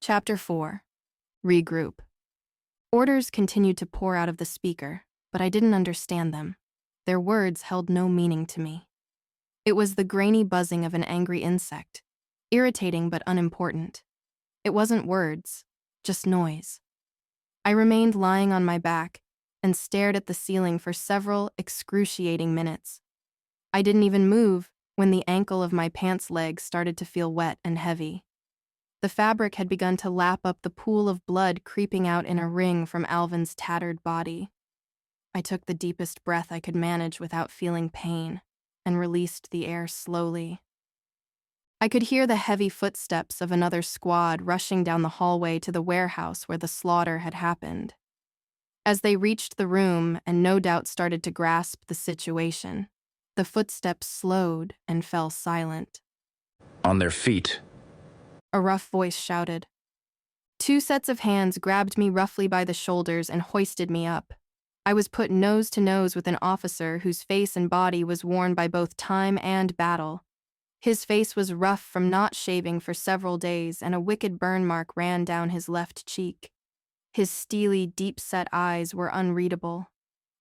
Chapter 4. Regroup. Orders continued to pour out of the speaker, but I didn't understand them. Their words held no meaning to me. It was the grainy buzzing of an angry insect, irritating but unimportant. It wasn't words, just noise. I remained lying on my back and stared at the ceiling for several excruciating minutes. I didn't even move when the ankle of my pants leg started to feel wet and heavy. The fabric had begun to lap up the pool of blood creeping out in a ring from Alvin's tattered body. I took the deepest breath I could manage without feeling pain and released the air slowly. I could hear the heavy footsteps of another squad rushing down the hallway to the warehouse where the slaughter had happened. As they reached the room and no doubt started to grasp the situation, the footsteps slowed and fell silent. On their feet. A rough voice shouted. Two sets of hands grabbed me roughly by the shoulders and hoisted me up. I was put nose to nose with an officer whose face and body was worn by both time and battle. His face was rough from not shaving for several days, and a wicked burn mark ran down his left cheek. His steely, deep-set eyes were unreadable.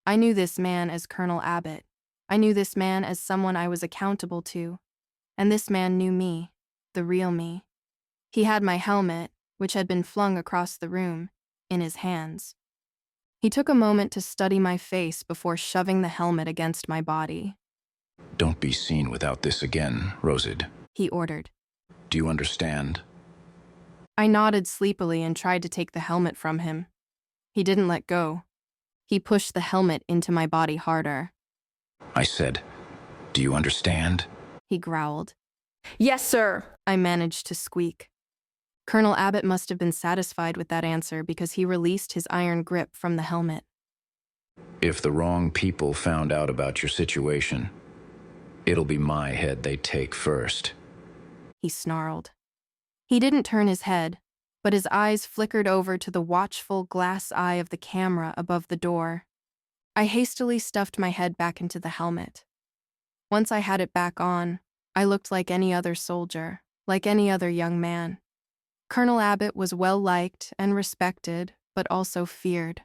I knew this man as Colonel Abbott. I knew this man as someone I was accountable to. And this man knew me, the real me. He had my helmet, which had been flung across the room, in his hands. He took a moment to study my face before shoving the helmet against my body. Don't be seen without this again, Rosid. He ordered. Do you understand? I nodded sleepily and tried to take the helmet from him. He didn't let go. He pushed the helmet into my body harder. I said, do you understand? He growled. Yes, sir, I managed to squeak. Colonel Abbott must have been satisfied with that answer because he released his iron grip from the helmet. If the wrong people found out about your situation, it'll be my head they take first. He snarled. He didn't turn his head, but his eyes flickered over to the watchful glass eye of the camera above the door. I hastily stuffed my head back into the helmet. Once I had it back on, I looked like any other soldier, like any other young man. Colonel Abbott was well-liked and respected, but also feared.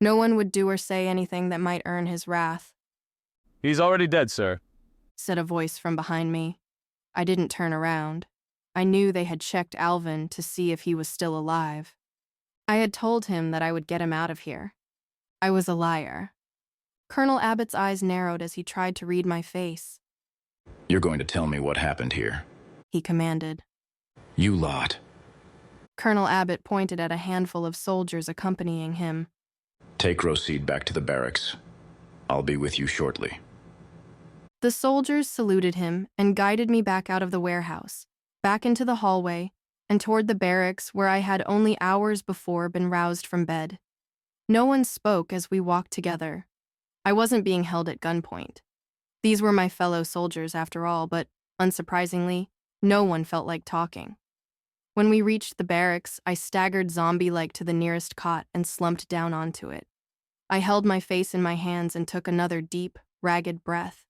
No one would do or say anything that might earn his wrath. He's already dead, sir, said a voice from behind me. I didn't turn around. I knew they had checked Alvin to see if he was still alive. I had told him that I would get him out of here. I was a liar. Colonel Abbott's eyes narrowed as he tried to read my face. You're going to tell me what happened here, he commanded. You lot. Colonel Abbott pointed at a handful of soldiers accompanying him. Take Rosid back to the barracks. I'll be with you shortly. The soldiers saluted him and guided me back out of the warehouse, back into the hallway, and toward the barracks where I had only hours before been roused from bed. No one spoke as we walked together. I wasn't being held at gunpoint. These were my fellow soldiers after all, but, unsurprisingly, no one felt like talking. When we reached the barracks, I staggered zombie-like to the nearest cot and slumped down onto it. I held my face in my hands and took another deep, ragged breath.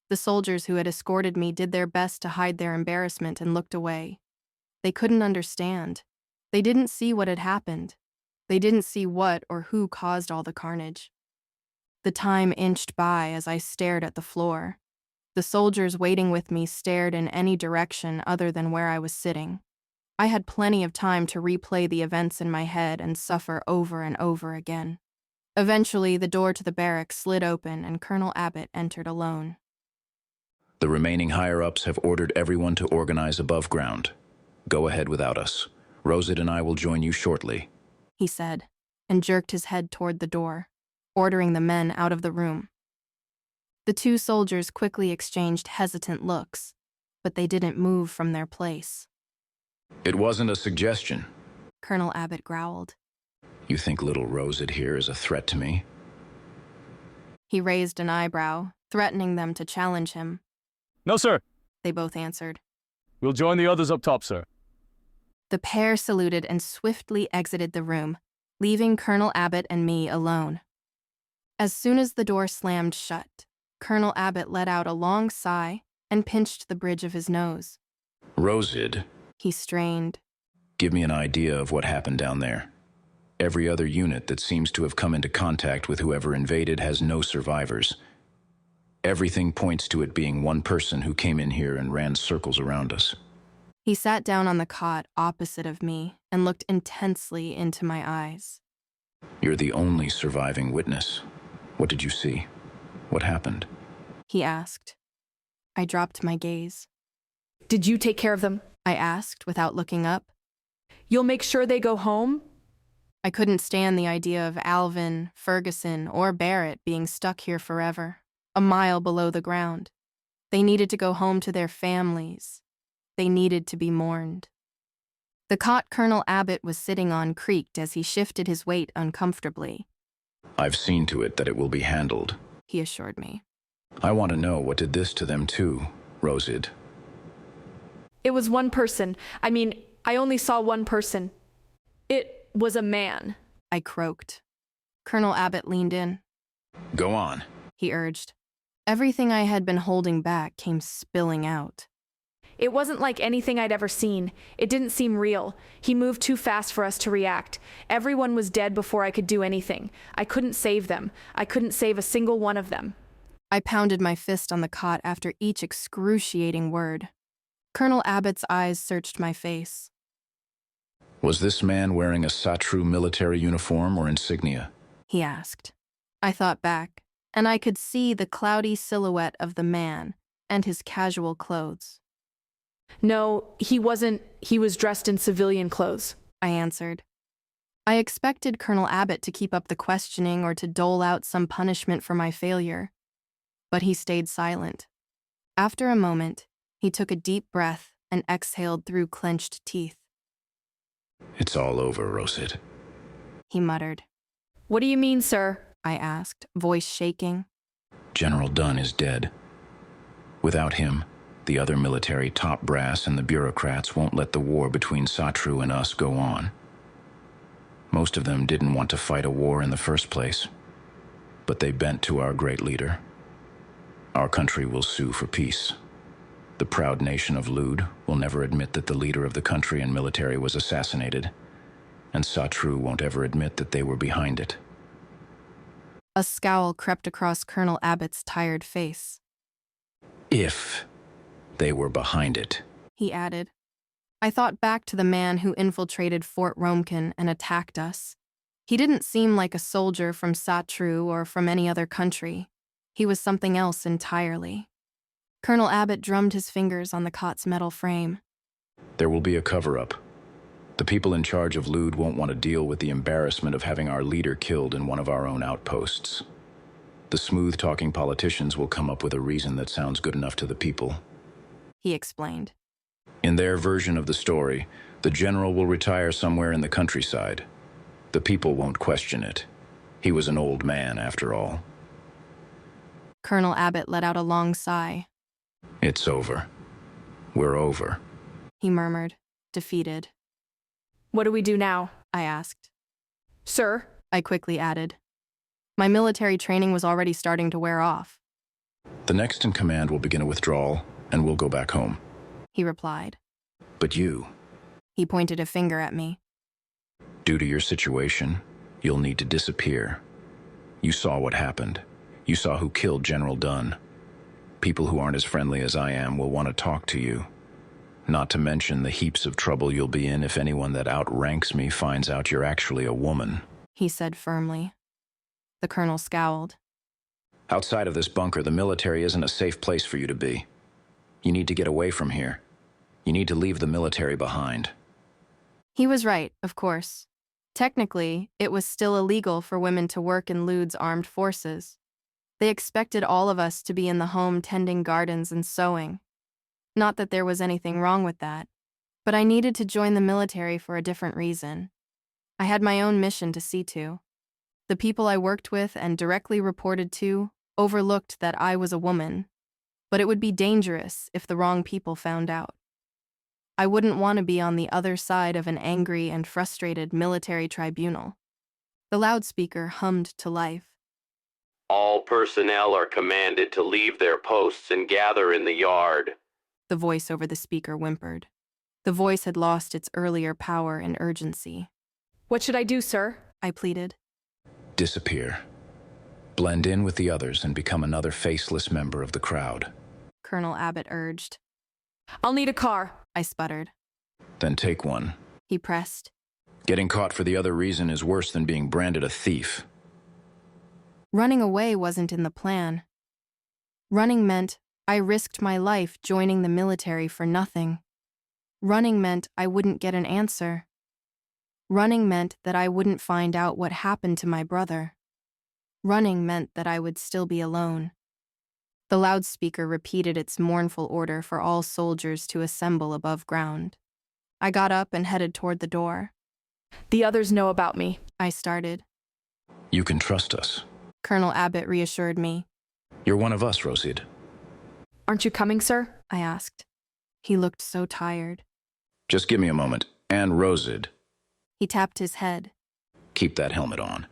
The soldiers who had escorted me did their best to hide their embarrassment and looked away. They couldn't understand. They didn't see what had happened. They didn't see what or who caused all the carnage. The time inched by as I stared at the floor. The soldiers waiting with me stared in any direction other than where I was sitting. I had plenty of time to replay the events in my head and suffer over and over again. Eventually, the door to the barracks slid open and Colonel Abbott entered alone. The remaining higher-ups have ordered everyone to organize above ground. Go ahead without us. Rosid and I will join you shortly, he said, and jerked his head toward the door, ordering the men out of the room. The two soldiers quickly exchanged hesitant looks, but they didn't move from their place. It wasn't a suggestion, Colonel Abbott growled. You think little Rosid here is a threat to me? He raised an eyebrow, threatening them to challenge him. No, sir. They both answered. We'll join the others up top, sir. The pair saluted and swiftly exited the room, leaving Colonel Abbott and me alone. As soon as the door slammed shut, Colonel Abbott let out a long sigh and pinched the bridge of his nose. Rosid. He strained. Give me an idea of what happened down there. Every other unit that seems to have come into contact with whoever invaded has no survivors. Everything points to it being one person who came in here and ran circles around us. He sat down on the cot opposite of me and looked intensely into my eyes. You're the only surviving witness. What did you see? What happened? He asked. I dropped my gaze. Did you take care of them? I asked without looking up. You'll make sure they go home? I couldn't stand the idea of Alvin, Ferguson, or Barrett being stuck here forever, a mile below the ground. They needed to go home to their families. They needed to be mourned. The cot Colonel Abbott was sitting on creaked as he shifted his weight uncomfortably. I've seen to it that it will be handled, He assured me. I want to know what did this to them too, Rosid. It was one person. I only saw one person. It was a man. I croaked. Colonel Abbott leaned in. Go on. He urged. Everything I had been holding back came spilling out. It wasn't like anything I'd ever seen. It didn't seem real. He moved too fast for us to react. Everyone was dead before I could do anything. I couldn't save them. I couldn't save a single one of them. I pounded my fist on the cot after each excruciating word. Colonel Abbott's eyes searched my face. Was this man wearing a Satru military uniform or insignia? He asked. I thought back, and I could see the cloudy silhouette of the man and his casual clothes. No, he wasn't. He was dressed in civilian clothes. I answered. I expected Colonel Abbott to keep up the questioning or to dole out some punishment for my failure, but he stayed silent. After a moment, he took a deep breath and exhaled through clenched teeth. It's all over, Rosid. He muttered. What do you mean, sir? I asked, voice shaking. General Dunn is dead. Without him, the other military top brass and the bureaucrats won't let the war between Satru and us go on. Most of them didn't want to fight a war in the first place, but they bent to our great leader. Our country will sue for peace. The proud nation of Lud will never admit that the leader of the country and military was assassinated, and Satru won't ever admit that they were behind it. A scowl crept across Colonel Abbott's tired face. If they were behind it, He added. I thought back to the man who infiltrated Fort Romkin and attacked us. He didn't seem like a soldier from Satru or from any other country. He was something else entirely. Colonel Abbott drummed his fingers on the cot's metal frame. there will be a cover-up. The people in charge of Lud won't want to deal with the embarrassment of having our leader killed in one of our own outposts. The smooth-talking politicians will come up with a reason that sounds good enough to the people. He explained. In their version of the story, the general will retire somewhere in the countryside. The people won't question it. He was an old man, after all. Colonel Abbott let out a long sigh. It's over. We're over. He murmured, defeated. What do we do now? I asked. Sir? I quickly added. My military training was already starting to wear off. The next in command will begin a withdrawal, and we'll go back home. He replied. But you, He pointed a finger at me. due to your situation, you'll need to disappear. You saw what happened. You saw who killed General Dunn. People who aren't as friendly as I am will want to talk to you. Not to mention the heaps of trouble you'll be in if anyone that outranks me finds out you're actually a woman. He said firmly. The colonel scowled. Outside of this bunker, the military isn't a safe place for you to be. You need to get away from here. You need to leave the military behind. He was right, of course. Technically, it was still illegal for women to work in Lud's armed forces. They expected all of us to be in the home tending gardens and sewing. Not that there was anything wrong with that, but I needed to join the military for a different reason. I had my own mission to see to. The people I worked with and directly reported to overlooked that I was a woman, but it would be dangerous if the wrong people found out. I wouldn't want to be on the other side of an angry and frustrated military tribunal. The loudspeaker hummed to life. All personnel are commanded to leave their posts and gather in the yard. The voice over the speaker whimpered. The voice had lost its earlier power and urgency. What should I do, sir? I pleaded. Disappear. Blend in with the others and become another faceless member of the crowd. Colonel Abbott urged. I'll need a car. I sputtered. Then take one. He pressed. Getting caught for the other reason is worse than being branded a thief. Running away wasn't in the plan. Running meant I risked my life joining the military for nothing. Running meant I wouldn't get an answer. Running meant that I wouldn't find out what happened to my brother. Running meant that I would still be alone. The loudspeaker repeated its mournful order for all soldiers to assemble above ground. I got up and headed toward the door. The others know about me. I started. You can trust us. Colonel Abbott reassured me. You're one of us, Rosid. Aren't you coming, sir? I asked. He looked so tired. Just give me a moment. And Rosid, He tapped his head. keep that helmet on.